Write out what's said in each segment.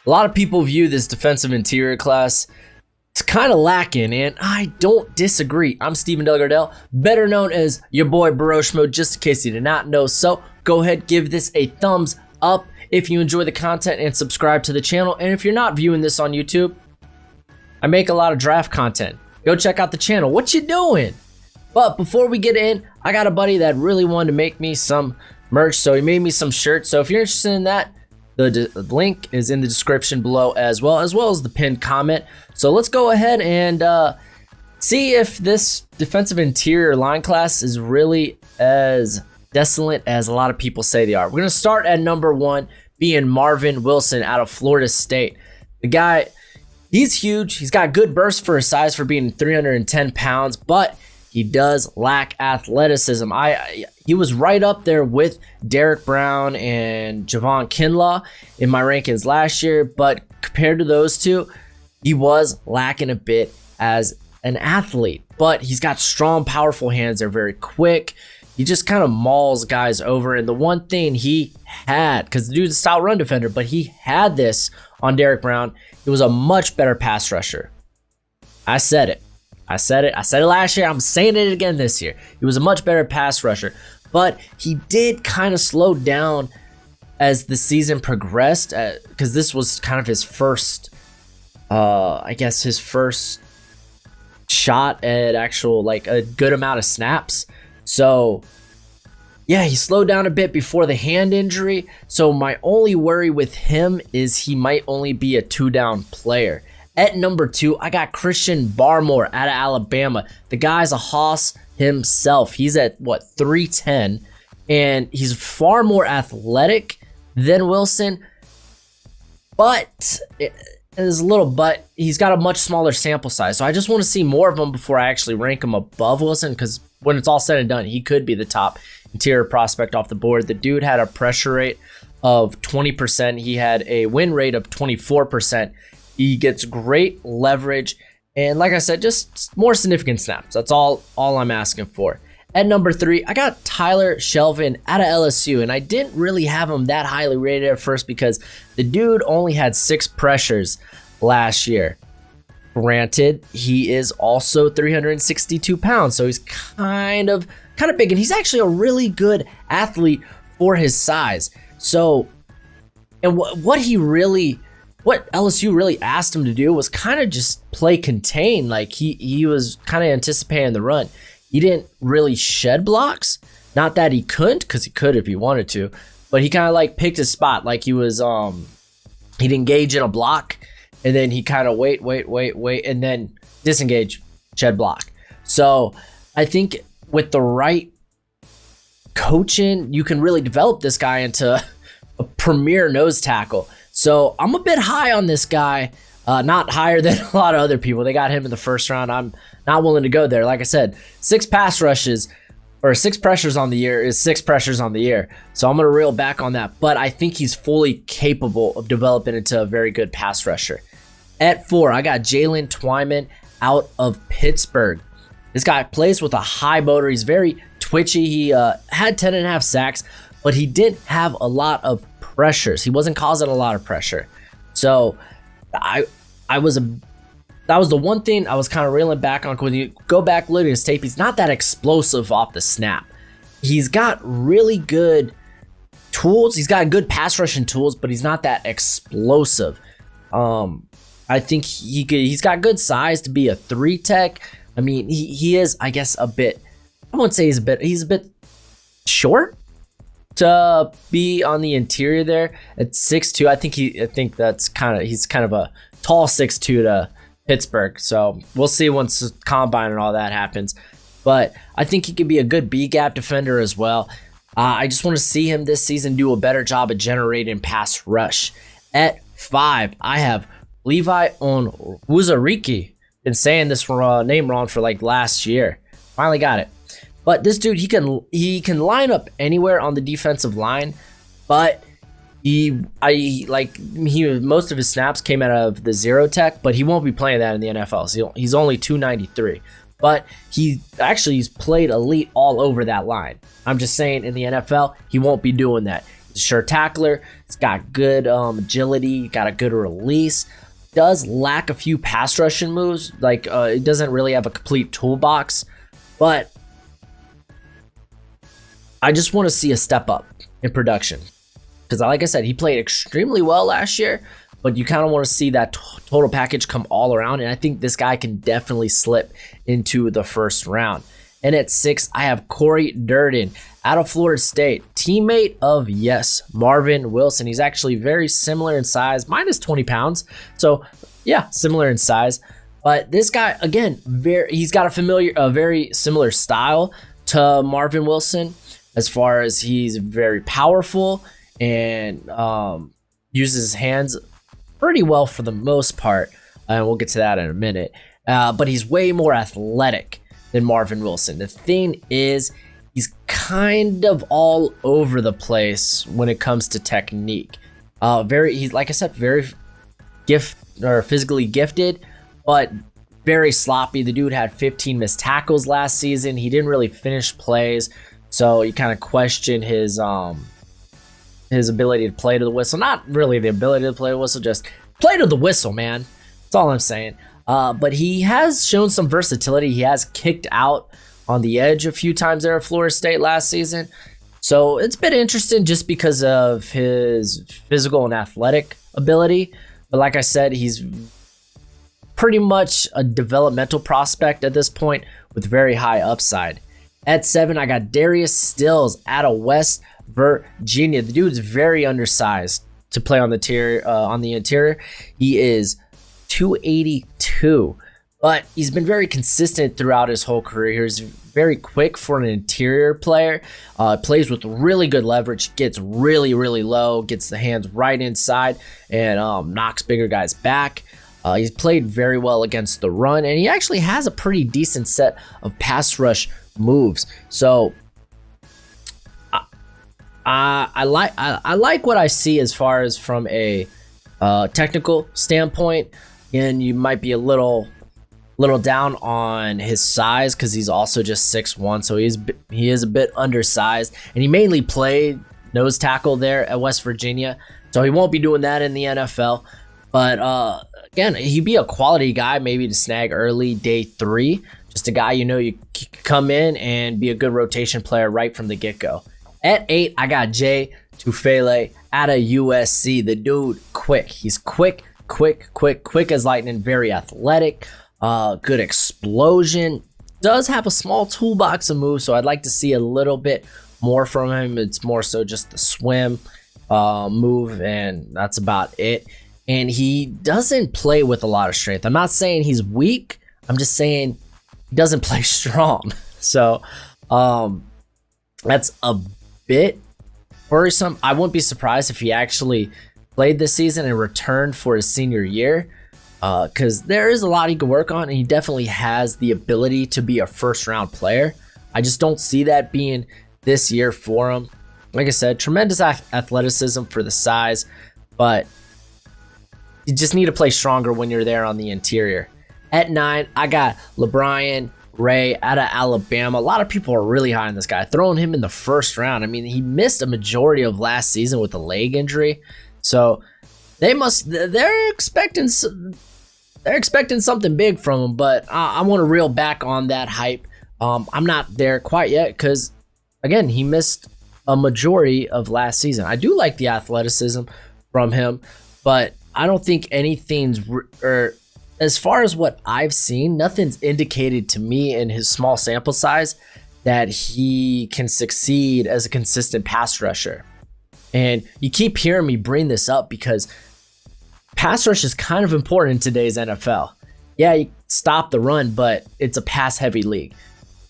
A lot of people view this defensive interior class, it's kind of lacking, and I don't disagree. I'm Stephen Delgardelle, better known as your boy Broshmo, just in case you did not know. So go ahead, give this a thumbs up if you enjoy the content and subscribe to the channel. And if you're not viewing this on YouTube, I make a lot of draft content. Go check out the channel. What you doing? But before we get in, I got a buddy that really wanted to make me some merch, so he made me some shirts. So if you're interested in that, the link is in the description below as well as the pinned comment. So let's go ahead and see if this defensive interior line class is really as desolate as a lot of people say they are. We're going to start at number 1, being Marvin Wilson out of Florida State. The guy, he's huge. He's got good burst for his size for being 310 pounds, but he does lack athleticism. He was right up there with Derrick Brown and Javon Kinlaw in my rankings last year, but compared to those two, he was lacking a bit as an athlete. But he's got strong, powerful hands. They're very quick. He just kind of mauls guys over. And the one thing he had, because the dude's a stout run defender, but he had this on Derrick Brown, he was a much better pass rusher. I said it last year. I'm saying it again this year. He was a much better pass rusher, but he did kind of slow down as the season progressed, because this was kind of his first, his first shot at actual, like, a good amount of snaps. So yeah, he slowed down a bit before the hand injury. So my only worry with him is he might only be a 2-down player. At number 2, I got Christian Barmore out of Alabama. The guy's a hoss himself. He's at, 310, and he's far more athletic than Wilson, but there's a little but. He's got a much smaller sample size, so I just want to see more of him before I actually rank him above Wilson, because when it's all said and done, he could be the top interior prospect off the board. The dude had a pressure rate of 20%. He had a win rate of 24%. He gets great leverage, and like I said, just more significant snaps. That's all I'm asking for. At number 3, I got Tyler Shelvin out of LSU, and I didn't really have him that highly rated at first because the dude only had 6 pressures last year. Granted, he is also 362 pounds, so he's kind of big, and he's actually a really good athlete for his size. So, and what LSU really asked him to do was kind of just play contain. Like he was kind of anticipating the run. He didn't really shed blocks. Not that he couldn't, because he could if he wanted to, but he kind of like picked his spot. Like he was, he'd engage in a block, and then he kind of wait, and then disengage, shed block. So I think with the right coaching, you can really develop this guy into a premier nose tackle. So I'm a bit high on this guy, not higher than a lot of other people. They got him in the first round. I'm not willing to go there. Like I said, 6 pass rushes or 6 pressures on the year is 6 pressures on the year. So I'm going to reel back on that. But I think he's fully capable of developing into a very good pass rusher. At 4, I got Jalen Twyman out of Pittsburgh. This guy plays with a high motor. He's very twitchy. He had 10.5 sacks, but he didn't have a lot of pressures. He wasn't causing a lot of pressure. So that was the one thing I was kind of reeling back on. When you go back, look at his tape, he's not that explosive off the snap. He's got really good tools. He's got good pass rushing tools, but he's not that explosive. I think he's got good size to be a 3 tech. I mean, he is, I guess, a bit, I wouldn't say he's a bit short to be on the interior there at 6'2". I think he's kind of a tall 6'2" to Pittsburgh. So we'll see once the combine and all that happens. But I think he could be a good B gap defender as well. I just want to see him this season do a better job of generating pass rush. At 5, I have Levi Onwuzurike. Been saying this name wrong for like last year. Finally got it. But this dude, he can line up anywhere on the defensive line, but most of his snaps came out of the 0 tech, but he won't be playing that in the NFL. So he's only 293, but he's played elite all over that line. I'm just saying in the NFL, he won't be doing that. Sure tackler. He's got good agility, got a good release. Does lack a few pass rushing moves. Like it doesn't really have a complete toolbox, but I just want to see a step up in production because, like I said, he played extremely well last year. But you kind of want to see that total package come all around, and I think this guy can definitely slip into the first round. And at 6, I have Corey Durden out of Florida State, teammate of, yes, Marvin Wilson. He's actually very similar in size, minus 20 pounds. So, yeah, similar in size. But this guy, again, he's got a very similar style to Marvin Wilson as far as he's very powerful and uses his hands pretty well for the most part, and we'll get to that in a minute. But he's way more athletic than Marvin Wilson. The thing is, he's kind of all over the place when it comes to technique. He's like I said, very physically gifted, but very sloppy. The dude had 15 missed tackles last season. He didn't really finish plays, so you kind of question his ability to play to the whistle. Not really the ability to play to the whistle, just play to the whistle, man. That's all I'm saying. But he has shown some versatility. He has kicked out on the edge a few times there at Florida State last season. So it's been interesting just because of his physical and athletic ability. But like I said, he's pretty much a developmental prospect at this point with very high upside. At 7, I got Darius Stills out of West Virginia. The dude's very undersized to play on the interior. He is 282, but he's been very consistent throughout his whole career. He's very quick for an interior player. Plays with really good leverage, gets really, really low, gets the hands right inside, and knocks bigger guys back. He's played very well against the run, and he actually has a pretty decent set of pass rush moves. So I like what I see as far as from a technical standpoint. And you might be a little down on his size because he's also just 6'1", so he is a bit undersized, and he mainly played nose tackle there at West Virginia, so he won't be doing that in the NFL. But again, he'd be a quality guy maybe to snag early day 3, just a guy you come in and be a good rotation player right from the get-go. At 8, I got Jay Tufele out of USC. The dude, quick. He's quick as lightning, very athletic, good explosion. Does have a small toolbox of moves, so I'd like to see a little bit more from him. It's more so just the swim move, and that's about it. And he doesn't play with a lot of strength. I'm not saying he's weak. I'm just saying he doesn't play strong. So that's a bit worrisome. I wouldn't be surprised if he actually played this season and returned for his senior year, because there is a lot he could work on, and he definitely has the ability to be a first-round player. I just don't see that being this year for him. Like I said, tremendous athleticism for the size, but you just need to play stronger when you're there on the interior. At 9, I got lebrion Ray out of Alabama. A lot of people are really high on this guy, throwing him in the first round. I mean, he missed a majority of last season with a leg injury, so they're expecting something big from him. But I want to reel back on that hype. I'm not there quite yet because, again, he missed a majority of last season. I do like the athleticism from him, but I don't think anything's as far as what I've seen, nothing's indicated to me in his small sample size that he can succeed as a consistent pass rusher. And you keep hearing me bring this up because pass rush is kind of important in today's NFL. Yeah, you stop the run, but it's a pass-heavy league.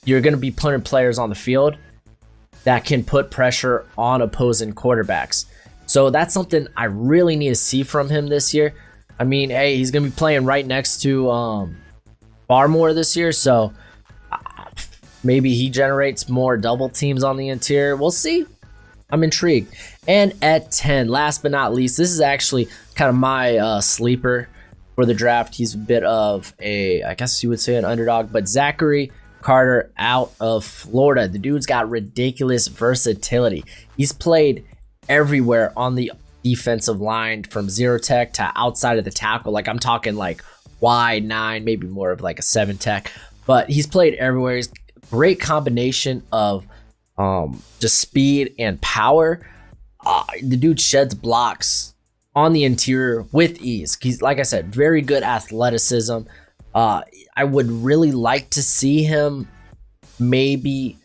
You're going to be putting players on the field that can put pressure on opposing quarterbacks. So that's something I really need to see from him this year. I mean, hey, he's going to be playing right next to Barmore this year, so maybe he generates more double teams on the interior. We'll see. I'm intrigued. And at 10, last but not least, this is actually kind of my sleeper for the draft. He's a bit of I guess you would say an underdog, but Zachary Carter out of Florida. The dude's got ridiculous versatility. He's played everywhere on the defensive line from zero tech to outside of the tackle. Like I'm talking like wide 9, maybe more of like a 7 tech, but he's played everywhere. He's a great combination of just speed and power. The dude sheds blocks on the interior with ease. He's, like I said, very good athleticism. I would really like to see him maybe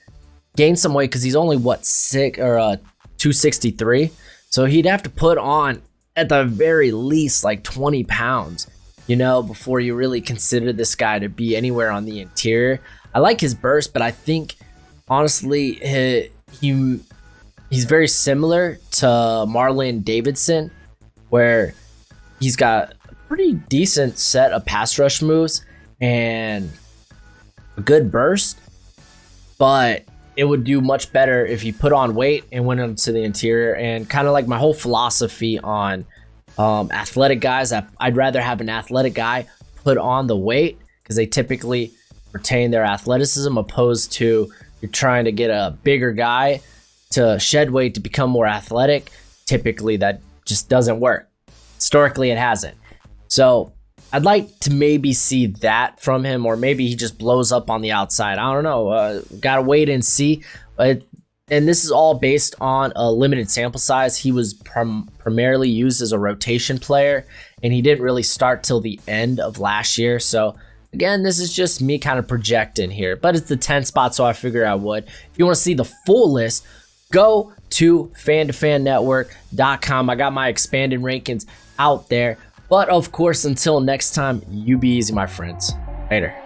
gain some weight because he's only 263. So he'd have to put on at the very least like 20 pounds, before you really consider this guy to be anywhere on the interior. I like his burst, but I think honestly he's very similar to Marlon Davidson, where he's got a pretty decent set of pass rush moves and a good burst, but it would do much better if he put on weight and went into the interior. And kind of like my whole philosophy on athletic guys, I'd rather have an athletic guy put on the weight because they typically retain their athleticism, opposed to you're trying to get a bigger guy to shed weight to become more athletic. Typically that just doesn't work. Historically it hasn't. So I'd like to maybe see that from him, or maybe he just blows up on the outside. I don't know. Gotta wait and see. And this is all based on a limited sample size. He was primarily used as a rotation player, and he didn't really start till the end of last year. So again, this is just me kind of projecting here, but it's the 10th spot, so I figure I would. If you want to see the full list, go to fan2fannetwork.com. I got my expanded rankings out there. But of course, until next time, you be easy, my friends. Later.